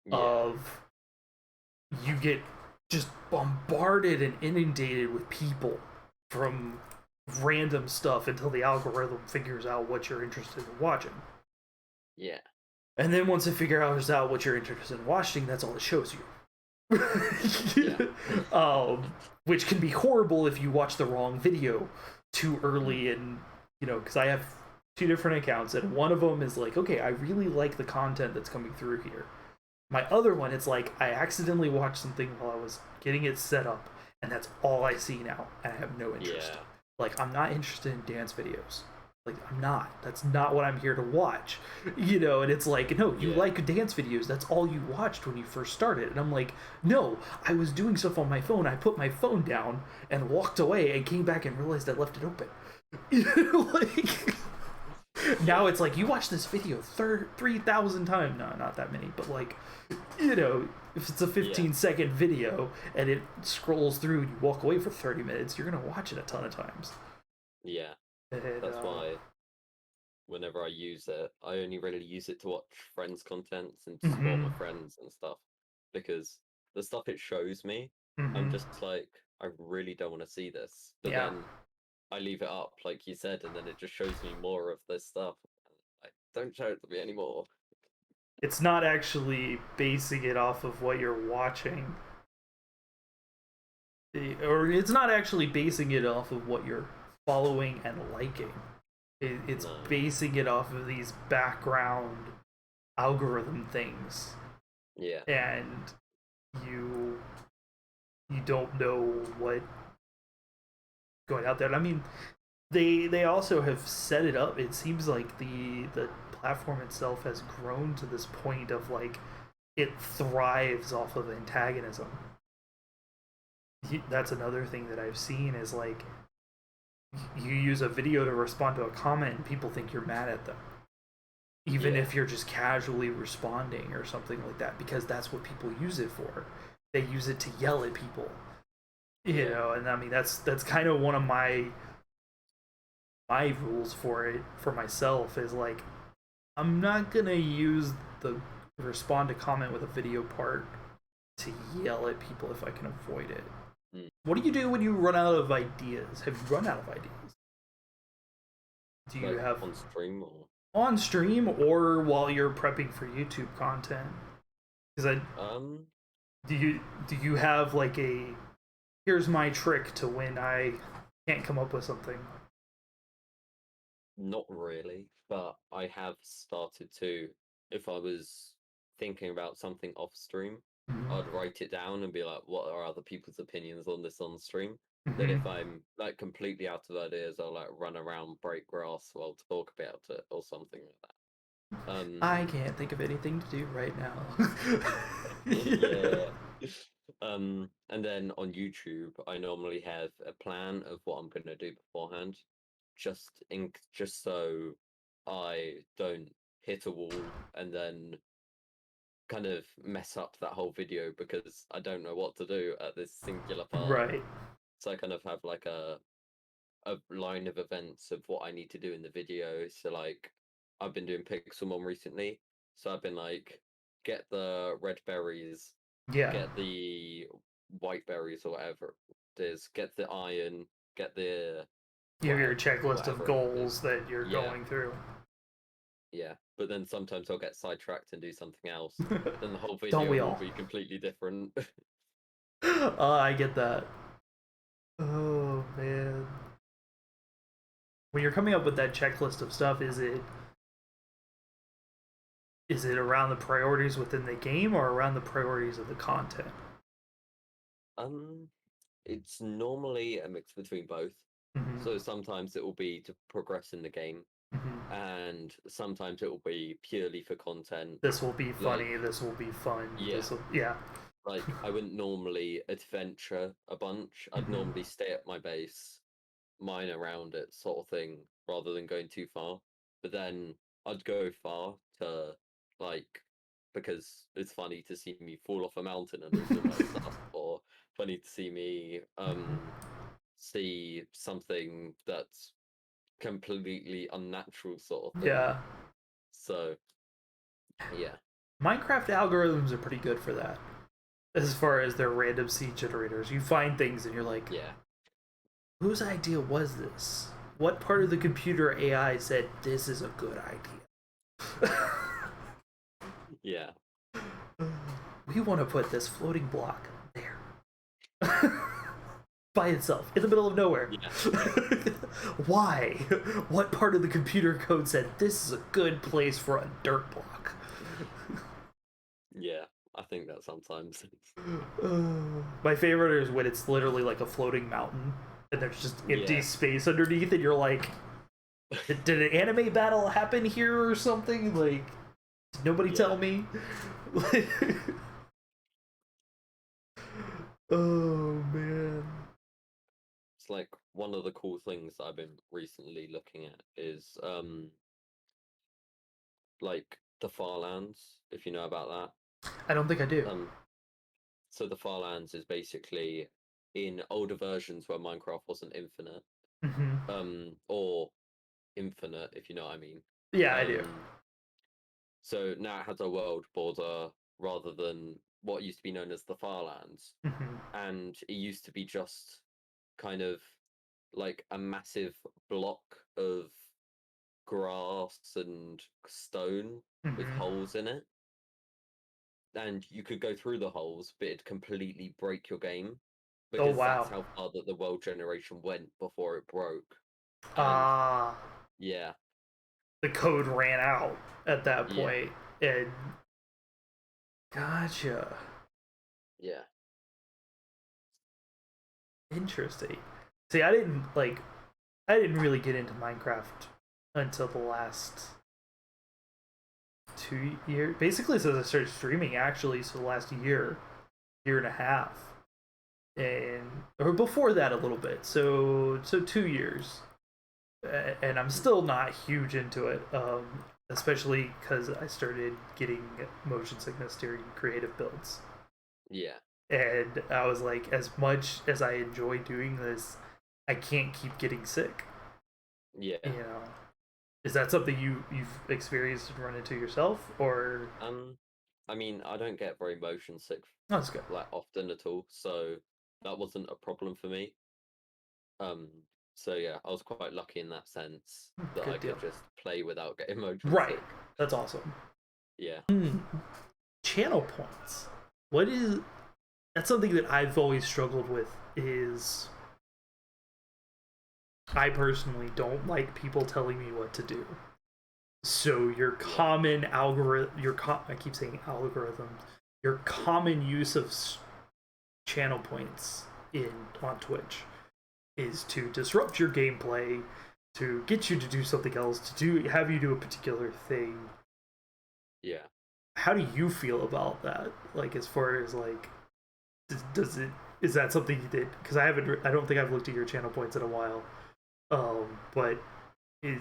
yeah, Of you get just bombarded and inundated with people from random stuff until the algorithm figures out what you're interested in watching. yeah, And then once it figures out what you're interested in watching, that's all it shows you. yeah, Which can be horrible if you watch the wrong video too mm, early. And, because I have two different accounts, and one of them is like, okay, I really like the content that's coming through here. My other one, it's like I accidentally watched something while I was getting it set up, and that's all I see now, and I have no interest. yeah, Like, I'm not interested in dance videos. Like, I'm not. That's not what I'm here to watch. And it's like, no, you yeah, like dance videos. That's all you watched when you first started. And I'm like, no, I was doing stuff on my phone. I put my phone down and walked away and came back and realized I left it open. Like, now yeah, it's like you watch this video 3,000 times. No, not that many, but like, if it's a yeah, 15-second video and it scrolls through and you walk away for 30 minutes, you're gonna watch it a ton of times. yeah. And That's why whenever I use it, I only really use it to watch friends' contents and support my mhm, friends and stuff. Because the stuff it shows me, I'm mhm, just like, I really don't want to see this. But yeah, then I leave it up, like you said, and then it just shows me more of this stuff. Don't show it to me anymore. It's not actually basing it off of what you're watching, or it's not actually basing it off of what you're following and liking. It's No. basing it off of these background algorithm things, Yeah. and you you don't know what going out there. I mean, they also have set it up. It seems like the platform itself has grown to this point of like it thrives off of antagonism. That's another thing that I've seen is like you use a video to respond to a comment and people think you're mad at them. Even Yeah. if you're just casually responding or something like that, because that's what people use it for. They use it to yell at people. You know, and I mean that's kind of one of my rules for it for myself is like I'm not gonna use the respond to comment with a video part to yell at people if I can avoid it. Mm. What do you do when you run out of ideas? Have you run out of ideas? Do you Like have on stream or on stream or while you're prepping for YouTube content? Because I do you have like a here's my trick to when I can't come up with something? not really, but I have started to. If I was thinking about something off stream, Mm-hmm. I'd write it down and be like, what are other people's opinions on this on stream? Then Mm-hmm. if I'm like completely out of ideas, I'll like run around, break grass while talk about it or something like that. I can't think of anything to do right now. Yeah. And then on YouTube, I normally have a plan of what I'm gonna do beforehand, just so I don't hit a wall and then kind of mess up that whole video because I don't know what to do at this singular part. Right. So I kind of have like a line of events of what I need to do in the video. So like I've been doing Pixelmon recently, so I've been like get the red berries, Yeah. get the white berries or whatever it is, get the iron, get the You have your checklist of whatever it goals is. that you're Yeah, going through. yeah. But then sometimes I'll get sidetracked and do something else. Then the whole Don't video we will all? be completely different. I get that. Oh man. When you're coming up with that checklist of stuff, is it around the priorities within the game or around the priorities of the content? Um, it's normally a mix between both. Mm-hmm. So sometimes it will be to progress in the game, Mm-hmm. and sometimes it will be purely for content. This will be Like, funny. This will be fun. yeah, This will, yeah. like I wouldn't normally adventure a bunch. I'd Mm-hmm. normally stay at my base, mine around it, sort of thing, rather than going too far. But then I'd go far to like because it's funny to see me fall off a mountain and lose all my stuff, or funny to see me see something that's completely unnatural sort of thing. Yeah. So yeah, Minecraft algorithms are pretty good for that. As far as their random seed generators, you find things and you're like, yeah, whose idea was this? What part of the computer AI said this is a good idea? yeah, We want to put this floating block there. By itself, in the middle of nowhere. yeah, Why? What part of the computer code said this is a good place for a dirt block? yeah. I think that sometimes. My favorite is when it's literally like a floating mountain and there's just empty Yeah, space underneath, and you're like, did an anime battle happen here or something? Like, did nobody yeah. tell me? Oh man. It's like one of the cool things I've been recently looking at is like the Farlands, if you know about I don't think I do. that. So the Farlands is basically in older versions where Minecraft wasn't infinite, Hmm. or infinite, if you know what I mean. Yeah, I do. Um, so now it has a world border rather than what used to be known as the Farlands, Hmm. and it used to be just kind of like a massive block of grass and stone with holes in it. And you could go through the holes, but it'd completely break your game. Oh, Because wow. that's how far that the world generation went before it broke. And yeah. The code ran out at that Yeah. point, and gotcha. Yeah. Interesting. See, I didn't really get into Minecraft until the last 2 years. Basically, since I started streaming, actually, so the last year and a half, or before that a little bit. So 2 years, and I'm still not huge into it. Especially because I started getting motion sickness during creative builds. Yeah. And I was like, as much as I enjoy doing this, I can't keep getting sick. Yeah. You know, is that something you've experienced and run into yourself, or? I mean, I don't get very motion sick That's good. like often at all, so that wasn't a problem for me. So yeah, I was quite lucky in that sense that Good I deal. could just play without getting motion Right. sick. That's awesome. Yeah. Channel points. What is? That's something that I've always struggled with. Is I personally don't like people telling me what to do. So your common algorithm, I keep saying algorithms, your common use of channel points on Twitch is to disrupt your gameplay, to get you to do something else, have you do a particular thing. Yeah. How do you feel about that? Like, as far as like, is that something you did? Because I don't think I've looked at your channel points in a while. But do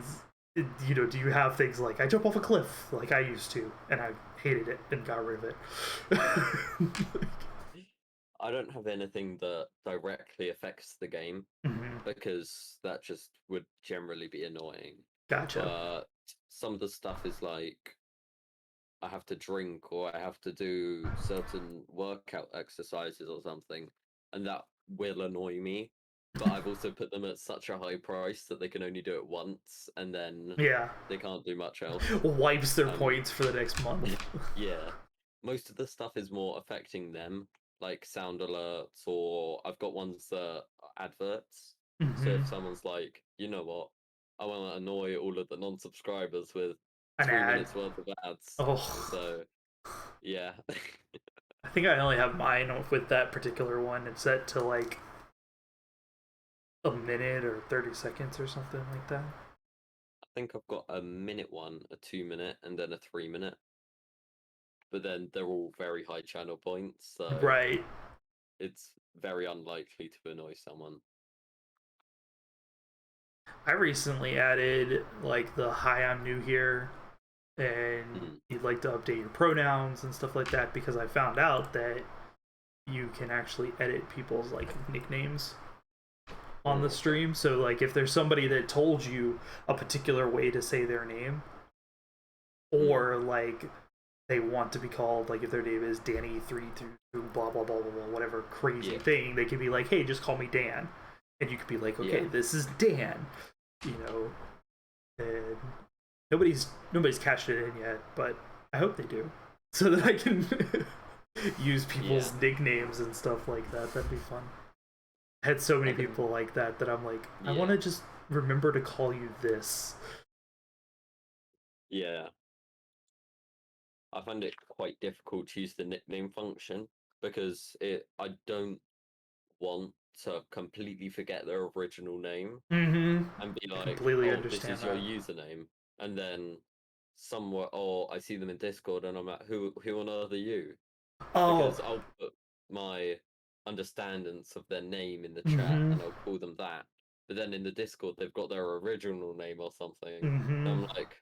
you have things like I jump off a cliff like I used to and I hated it and got rid of it? I don't have anything that directly affects the game because that just would generally be annoying. Gotcha. But some of the stuff is like I have to drink or I have to do certain workout exercises or something, and that will annoy me. But I've also put them at such a high price that they can only do it once, and then they can't do much else. Wipes their points for the next month. Yeah. Most of the stuff is more affecting them, like sound alerts, or I've got ones that are adverts. So if someone's like, you know what, I want to annoy all of the non-subscribers with An 3 minutes worth of ads. Oh. So, yeah. I think I only have mine with that particular one. It's set to like a minute or 30 seconds or something like that. I think I've got a minute one, a 2 minute, and then a 3 minute. But then they're all very high channel points, so right. It's very unlikely to annoy someone. I recently added like the "Hi, I'm new here," and you'd like to update your pronouns and stuff like that, because I found out that you can actually edit people's like nicknames on the stream. So like if there's somebody that told you a particular way to say their name, or like they want to be called, like if their name is Danny 3 through blah blah blah blah blah, whatever crazy thing, they can be like, hey, just call me Dan, and you could be like, okay, this is Dan, and nobody's cashed it in yet, but I hope they do, so that I can use people's nicknames and stuff like that. That'd be fun. I had so many people like that I'm like, I want to just remember to call you this. Yeah. I find it quite difficult to use the nickname function because I don't want to completely forget their original name and be like, oh, this is your username. And then somewhere, I see them in Discord and I'm like, who on earth are you? Because I'll put my understandings of their name in the chat and I'll call them that. But then in the Discord, they've got their original name or something. And I'm like,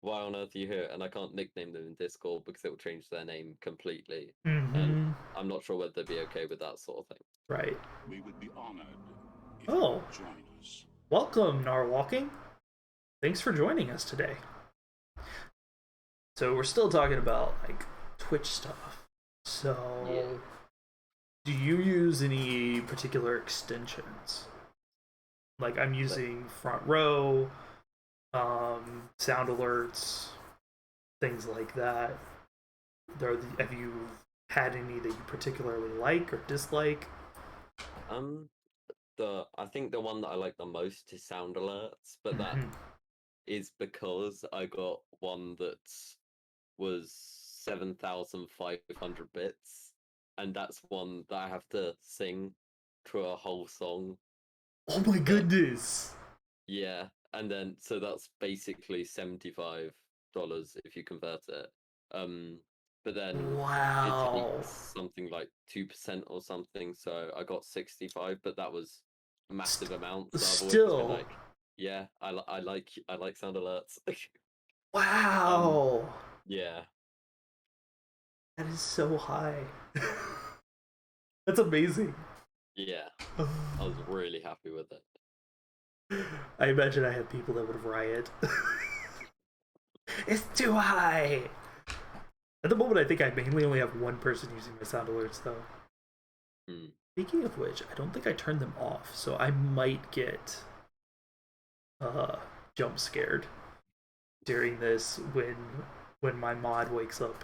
why on earth are you here? And I can't nickname them in Discord because it will change their name completely. And I'm not sure whether they'd be okay with that sort of thing. Right. We would be honored if you would join us. Welcome, Narwalking. Thanks for joining us today. So we're still talking about like Twitch stuff. So do you use any particular extensions? Like I'm using Front Row. sound alerts, things like that. Have you had any that you particularly like or dislike? Um, I think the one that I like the most is sound alerts, but that Mhm. is because I got one that was 7,500 bits, and that's one that I have to sing through a whole song. Oh my But goodness! yeah, and then so that's basically $75 if you convert it. But then it Wow. takes something like 2% or something, so I got 65, but that was a massive amount. So I've always been Still, like, yeah, I like sound alerts. um, wow. yeah, That is so high. That's amazing. yeah, I was really happy with it. I imagine I had people that would riot. It's too high. At the moment, I think I mainly only have one person using my sound alerts, though. Hmm. Speaking of which, I don't think I turned them off, so I might get uh, jump scared during this when my mod wakes up.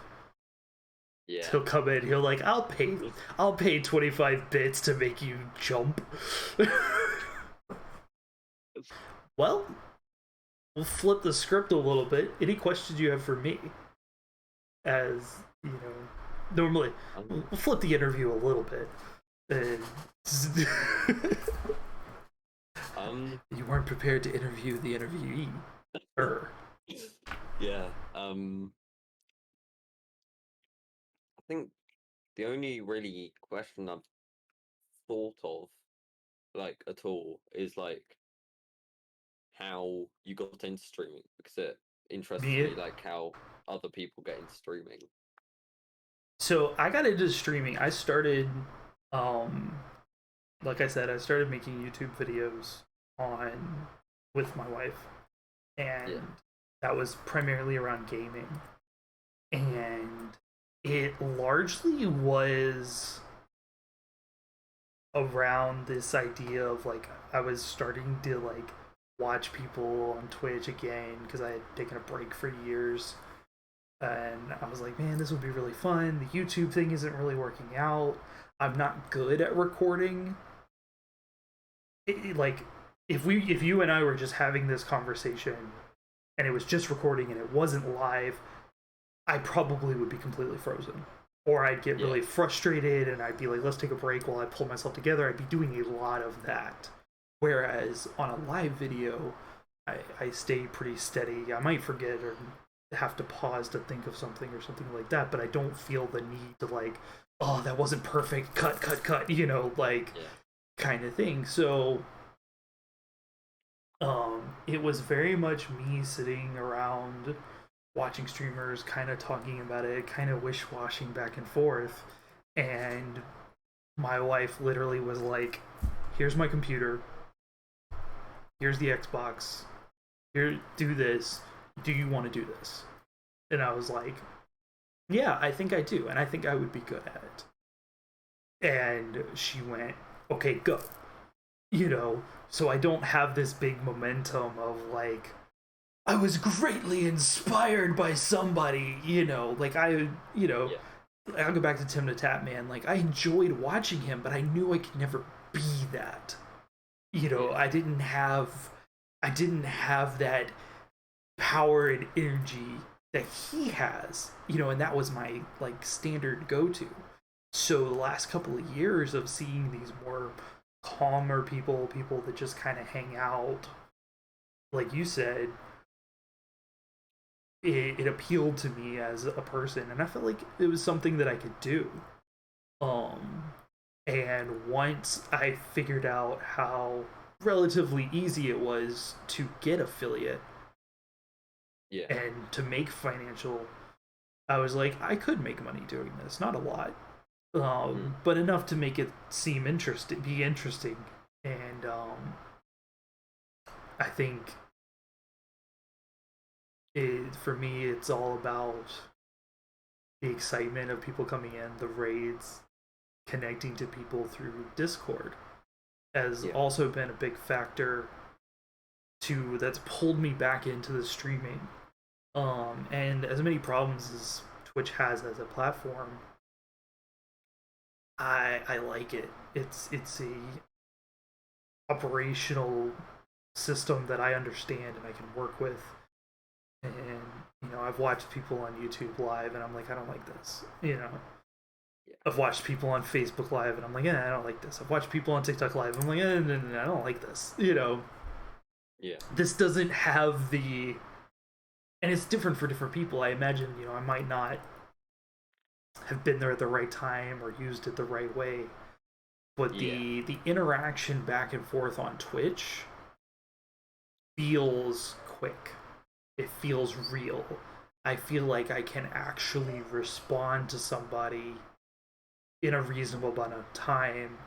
Yeah. He'll come in. He'll like, I'll pay 25 bits to make you jump. Well, we'll flip the script a little bit. Any questions you have for me? As you know, normally we'll flip the interview a little bit. And you weren't prepared to interview the interviewee. Yeah. I think the only really question I've thought of, like at all, is like how you got into streaming because it interests Me. me, like how other people get into streaming. So I got into streaming. I started, um, like I said, I started making YouTube videos on with my wife, and Yeah. that was primarily around gaming. And it largely was around this idea of like I was starting to like watch people on Twitch again because I had taken a break for years. And I was like, man, this would be really fun. The YouTube thing isn't really working out. I'm not good at recording. Like, if you and I were just having this conversation and it was just recording and it wasn't live, I probably would be completely frozen. Or I'd get Yeah. really frustrated and I'd be like, let's take a break while I pull myself together. I'd be doing a lot of that. Whereas on a live video, I stay pretty steady. I might forget or have to pause to think of something or something like that, but I don't feel the need to like, oh, that wasn't perfect. Cut, like Yeah. kind of thing. So it was very much me sitting around watching streamers kind of talking about it, kind of wish-washing back and forth. And my wife literally was like, here's my computer, here's the Xbox, here, do this. Do you want to do this? And I was like, yeah, I think I do, and I think I would be good at it. And she went, okay, go. So I don't have this big momentum of like, I was greatly inspired by somebody, like Yeah. I'll go back to Tim the Tap Man. Like I enjoyed watching him, but I knew I could never be that. Yeah. I didn't have that power and energy that he has, and that was my like standard go-to. So the last couple of years of seeing these more calmer people that just kind of hang out, like you said, it appealed to me as a person, and I felt like it was something that I could do. Um, and once I figured out how relatively easy it was to get affiliate Yeah. and to make financial, I was like, I could make money doing this. Not a lot, Mm. but enough to make it seem be interesting. And I think for me, it's all about the excitement of people coming in, the raids, connecting to people through Discord has Yeah. also been a big factor that's pulled me back into the streaming. And as many problems as Twitch has as a platform, I like it. It's a operational system that I understand and I can work with. And I've watched people on YouTube Live and I'm like, I don't like this. I've watched people on Facebook Live and I'm like, I don't like this. I've watched people on TikTok Live and I'm like, no, I don't like this. Yeah. This doesn't have the, and it's different for different people. I imagine, I might not have been there at the right time or used it the right way. But the interaction back and forth on Twitch feels quick. It feels real. I feel like I can actually respond to somebody in a reasonable amount of time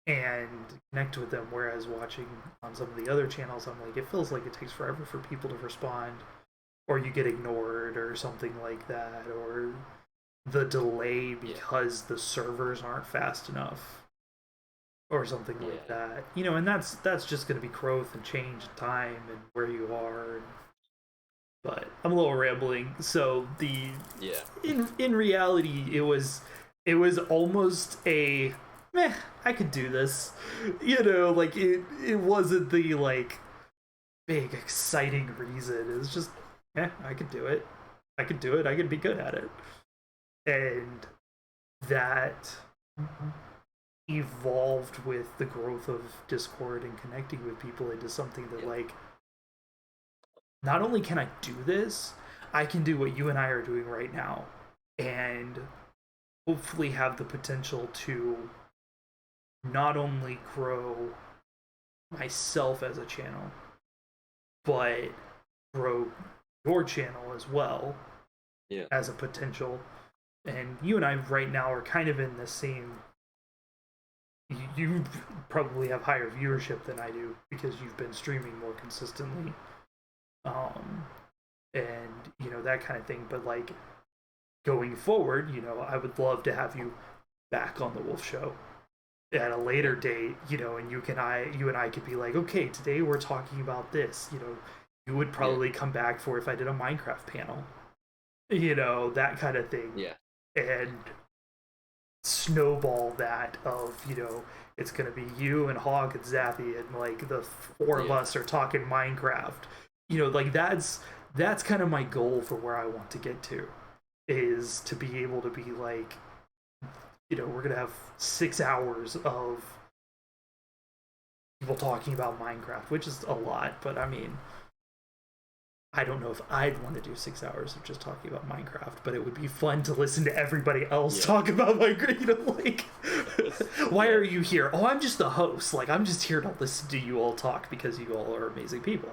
and connect with them, whereas watching on some of the other channels, I'm like, it feels like it takes forever for people to respond, or you get ignored or something like that, or the delay because the servers aren't fast enough or something like that. And that's just going to be growth and change and time and where you are. But I'm a little rambling. So in reality, it was almost a meh, I could do this. Like it wasn't the like big exciting reason. It was just I could do it. I could do it. I could be good at it. And that evolved with the growth of Discord and connecting with people into something that like, not only can I do this, I can do what you and I are doing right now and hopefully have the potential to not only grow myself as a channel, but grow your channel as well as a potential. And you and I right now are kind of in the same, you probably have higher viewership than I do because you've been streaming more consistently. And that kind of thing. But like going forward, I would love to have you back on the Wolf Show at a later date, and you and I could be like, okay, today we're talking about this. You would probably come back for if I did a Minecraft panel, that kind of thing. Yeah. And snowball that of, it's gonna be you and Hog and Zappy and like the four of us are talking Minecraft. Like that's kind of my goal for where I want to get to, is to be able to be like, we're gonna have 6 hours of people talking about Minecraft, which is a lot, but I mean, I don't know if I'd want to do 6 hours of just talking about Minecraft, but it would be fun to listen to everybody else talk about Minecraft. Why are you here? Oh, I'm just the host. Like, I'm just here to listen to you all talk because you all are amazing people.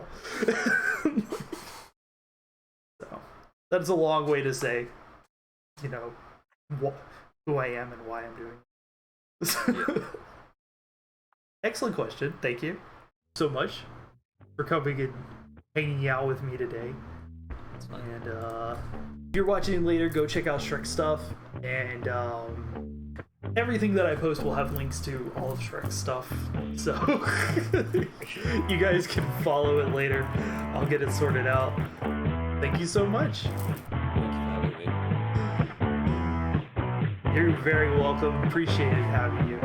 So, that's a long way to say, who I am and why I'm doing it. Excellent question. Thank you so much for coming and hanging out with me today. And if you're watching later, go check out Shrek stuff, and everything that I post will have links to all of Shrek's stuff, so you guys can follow it later. I'll get it sorted out. Thank you so much. You're very welcome. Appreciated having you.